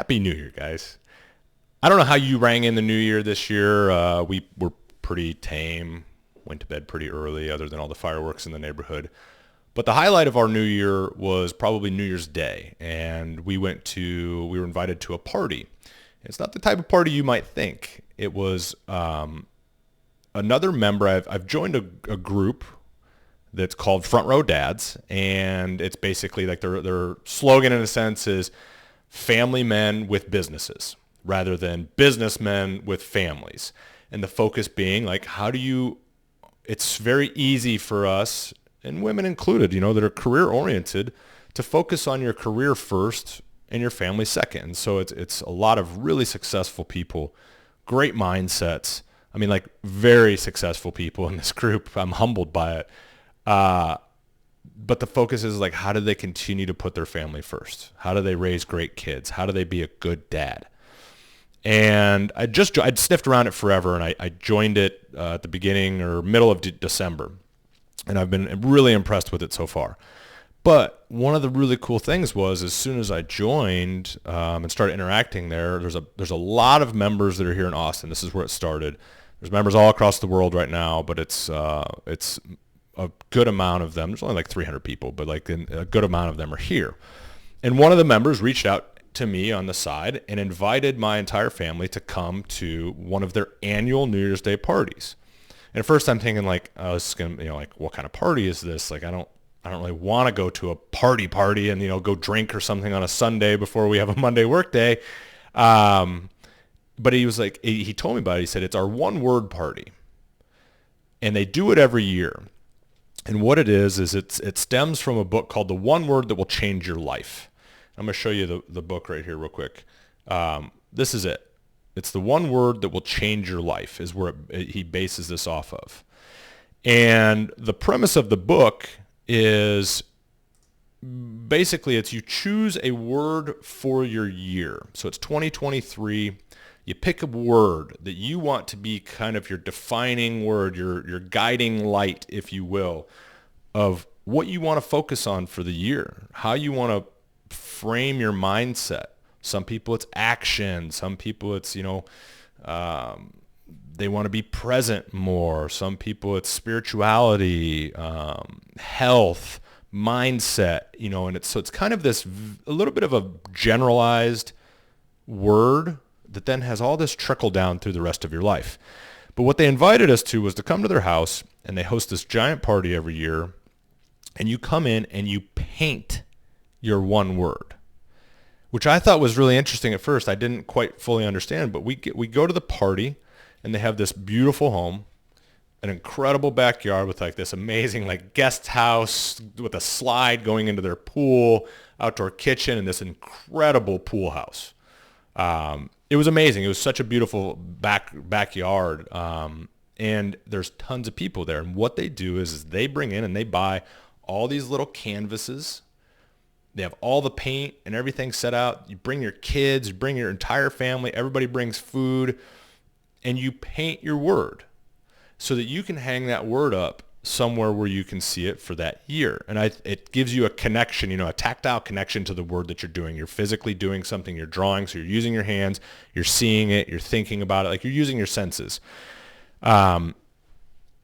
Happy New Year, guys. I don't know how you rang in the New Year this year. We were pretty tame, went to bed pretty early other than all the fireworks in the neighborhood. But the highlight of our New Year was probably New Year's Day, and we were invited to a party. It's not the type of party you might think. It was another member. I've joined a group that's called Front Row Dads, and it's basically like their slogan in a sense is family men with businesses rather than businessmen with families. And the focus being like, it's very easy for us, and women included, that are career oriented, to focus on your career first and your family second. And so it's a lot of really successful people, great mindsets. I mean, like very successful people in this group. I'm humbled by it. But the focus is like, how do they continue to put their family first? How do they raise great kids? How do they be a good dad? And I'd sniffed around it forever, and I joined it at the beginning or middle of December, and I've been really impressed with it so far. But one of the really cool things was, as soon as I joined and started interacting there's a lot of members that are here in Austin. This is where it started. There's members all across the world right now, but it's a good amount of them. There's only like 300 people, but like a good amount of them are here. And one of the members reached out to me on the side and invited my entire family to come to one of their annual New Year's Day parties. And at first I'm thinking like, oh, this is gonna, like, what kind of party is this? Like, I don't really want to go to a party and, go drink or something on a Sunday before we have a Monday work day. But he was like, he told me about it. He said, it's our one word party, and they do it every year. And what it is it stems from a book called The One Word That Will Change Your Life. I'm going to show you the book right here real quick. This is it. It's the one word that will change your life is where he bases this off of. And the premise of the book is basically you choose a word for your year. So it's 2023. You pick a word that you want to be kind of your defining word, your guiding light, if you will, of what you want to focus on for the year, how you want to frame your mindset. Some people it's action. Some people it's, they want to be present more. Some people it's spirituality, health, mindset, and it's kind of this a little bit of a generalized word that then has all this trickle down through the rest of your life. But what they invited us to was to come to their house, and they host this giant party every year, and you come in and you paint your one word, which I thought was really interesting at first. I didn't quite fully understand, but we go to the party, and they have this beautiful home, an incredible backyard with like this amazing like guest house with a slide going into their pool, outdoor kitchen, and this incredible pool house. It was amazing. It was such a beautiful backyard. And there's tons of people there. And what they do is they bring in and they buy all these little canvases. They have all the paint and everything set out. You bring your kids, you bring your entire family. Everybody brings food. And you paint your word so that you can hang that word up somewhere where you can see it for that year. And it gives you a connection, a tactile connection to the word that you're doing. You're physically doing something, you're drawing, so you're using your hands, you're seeing it, you're thinking about it, like you're using your senses. And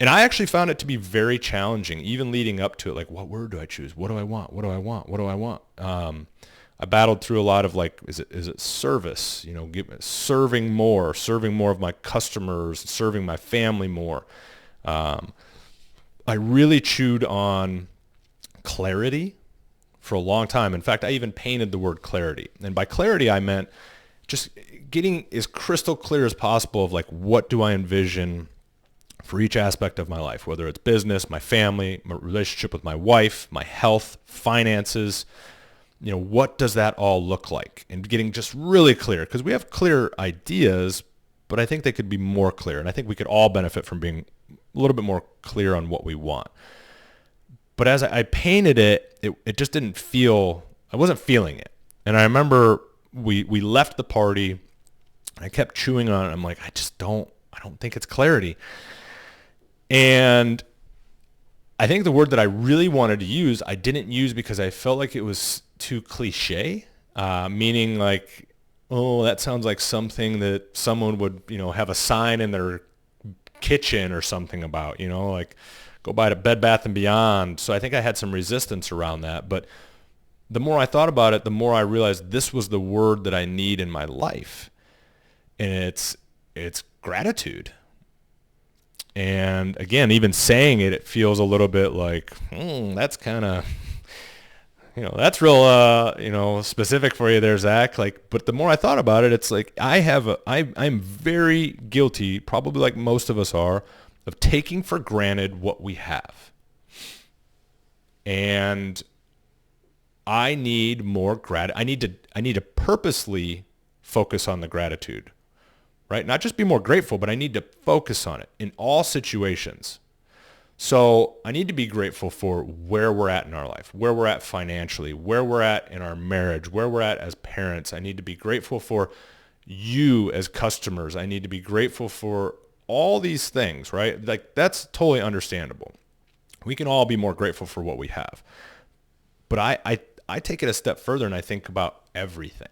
I actually found it to be very challenging, even leading up to it. Like, what word do I choose? What do I want? What do I want? What do I want? I battled through a lot of like, is it service? Serving more of my customers, serving my family more. I really chewed on clarity for a long time. In fact, I even painted the word clarity. And by clarity, I meant just getting as crystal clear as possible of like, what do I envision for each aspect of my life, whether it's business, my family, my relationship with my wife, my health, finances, what does that all look like? And getting just really clear, because we have clear ideas, but I think they could be more clear. And I think we could all benefit from being a little bit more clear on what we want. But as I painted it just didn't feel, I wasn't feeling it. And I remember we left the party, and I kept chewing on it. I'm like, I don't think it's clarity. And I think the word that I really wanted to use, I didn't use because I felt like it was too cliche, meaning like oh, that sounds like something that someone would, have a sign in their kitchen or something about, like go by to Bed Bath and Beyond. So I think I had some resistance around that. But the more I thought about it, the more I realized this was the word that I need in my life. And it's gratitude. And again, even saying it, it feels a little bit like, that's kind of, that's real, specific for you there, Zach. Like, but the more I thought about it, it's like I'm very guilty, probably like most of us are, of taking for granted what we have. And I need more I need to purposely focus on the gratitude, right? Not just be more grateful, but I need to focus on it in all situations. So I need to be grateful for where we're at in our life, where we're at financially, where we're at in our marriage, where we're at as parents. I need to be grateful for you as customers. I need to be grateful for all these things, right? Like that's totally understandable. We can all be more grateful for what we have. But I take it a step further and I think about everything.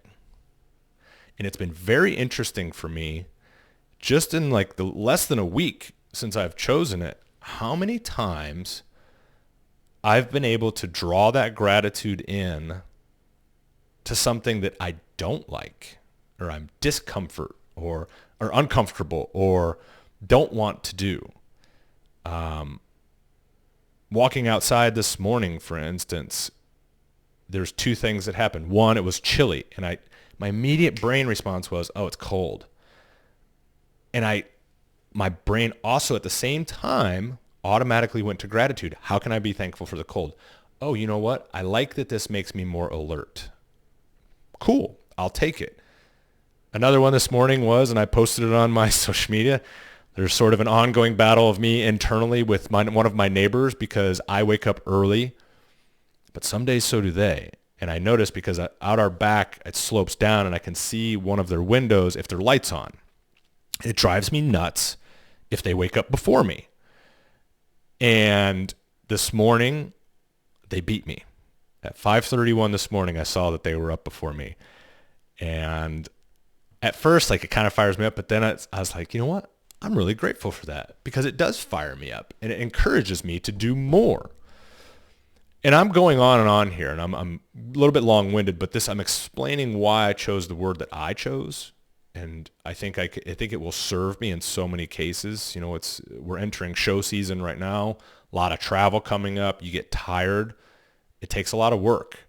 And it's been very interesting for me just in like the less than a week since I've chosen it, how many times I've been able to draw that gratitude in to something that I don't like, or I'm discomfort or uncomfortable or don't want to do. Walking outside this morning, for instance, there's two things that happened. One, it was chilly, and my immediate brain response was, oh, it's cold. And my brain also at the same time automatically went to gratitude. How can I be thankful for the cold? Oh, you know what? I like that this makes me more alert. Cool. I'll take it. Another one this morning was, and I posted it on my social media, there's sort of an ongoing battle of me internally with one of my neighbors because I wake up early, but some days so do they. And I notice because out our back, it slopes down and I can see one of their windows if their light's on. It drives me nuts if they wake up before me. And this morning, they beat me. At 5:31 this morning, I saw that they were up before me. And at first, like it kind of fires me up, but then I was like, you know what? I'm really grateful for that because it does fire me up and it encourages me to do more. And I'm going on and on here, and I'm a little bit long-winded, but I'm explaining why I chose the word that I chose. And I think it will serve me in so many cases. We're entering show season right now, a lot of travel coming up. You get tired. It takes a lot of work,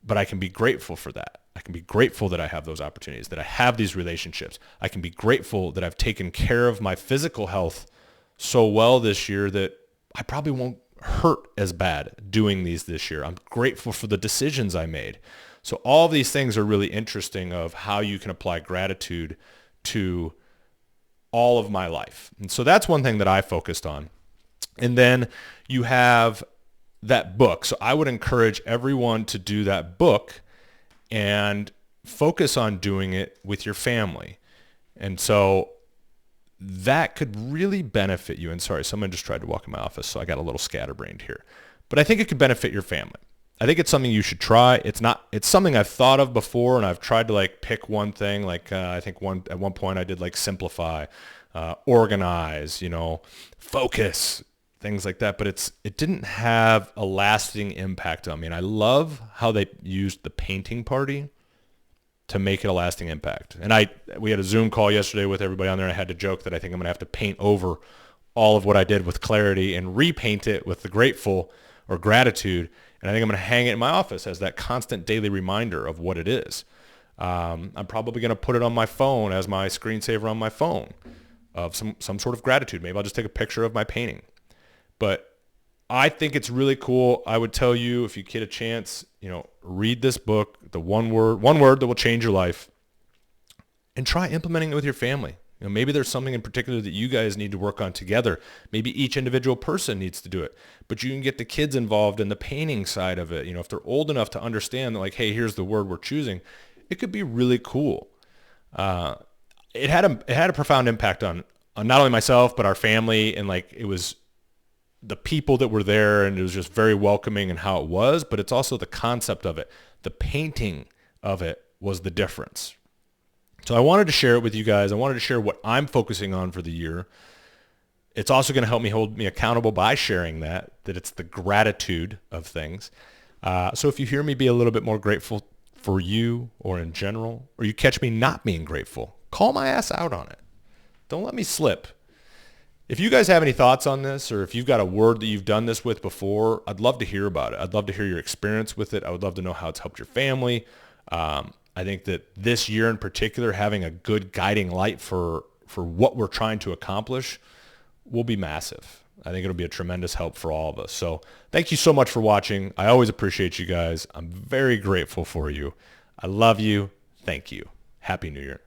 but I can be grateful for that. I can be grateful that I have those opportunities, that I have these relationships. I can be grateful that I've taken care of my physical health so well this year that I probably won't hurt as bad doing these this year. I'm grateful for the decisions I made. So all of these things are really interesting of how you can apply gratitude to all of my life. And so that's one thing that I focused on. And then you have that book. So I would encourage everyone to do that book and focus on doing it with your family. And so that could really benefit you. And sorry, someone just tried to walk in my office, so I got a little scatterbrained here. But I think it could benefit your family. I think it's something you should try. It's something I've thought of before, and I've tried to like pick one thing. Like I think at one point I did like simplify, organize, focus, things like that. But it didn't have a lasting impact on me. And I love how they used the painting party to make it a lasting impact. And we had a Zoom call yesterday with everybody on there. And I had to joke that I think I'm going to have to paint over all of what I did with clarity and repaint it with the grateful or gratitude. And I think I'm going to hang it in my office as that constant daily reminder of what it is. I'm probably going to put it on my phone as my screensaver on my phone of some sort of gratitude. Maybe I'll just take a picture of my painting. But I think it's really cool. I would tell you, if you get a chance, read this book, the one word that will change your life, and try implementing it with your family. Maybe there's something in particular that you guys need to work on together. Maybe each individual person needs to do it, but you can get the kids involved in the painting side of it. If they're old enough to understand that, like, hey, here's the word we're choosing, it could be really cool. It had a profound impact on not only myself, but our family. And like, it was the people that were there, and it was just very welcoming in how it was, but it's also the concept of it. The painting of it was the difference. So I wanted to share it with you guys. I wanted to share what I'm focusing on for the year. It's also going to help me hold me accountable by sharing that it's the gratitude of things. So if you hear me be a little bit more grateful for you or in general, or you catch me not being grateful, call my ass out on it. Don't let me slip. If you guys have any thoughts on this, or if you've got a word that you've done this with before, I'd love to hear about it. I'd love to hear your experience with it. I would love to know how it's helped your family. I think that this year in particular, having a good guiding light for what we're trying to accomplish will be massive. I think it'll be a tremendous help for all of us. So thank you so much for watching. I always appreciate you guys. I'm very grateful for you. I love you. Thank you. Happy New Year.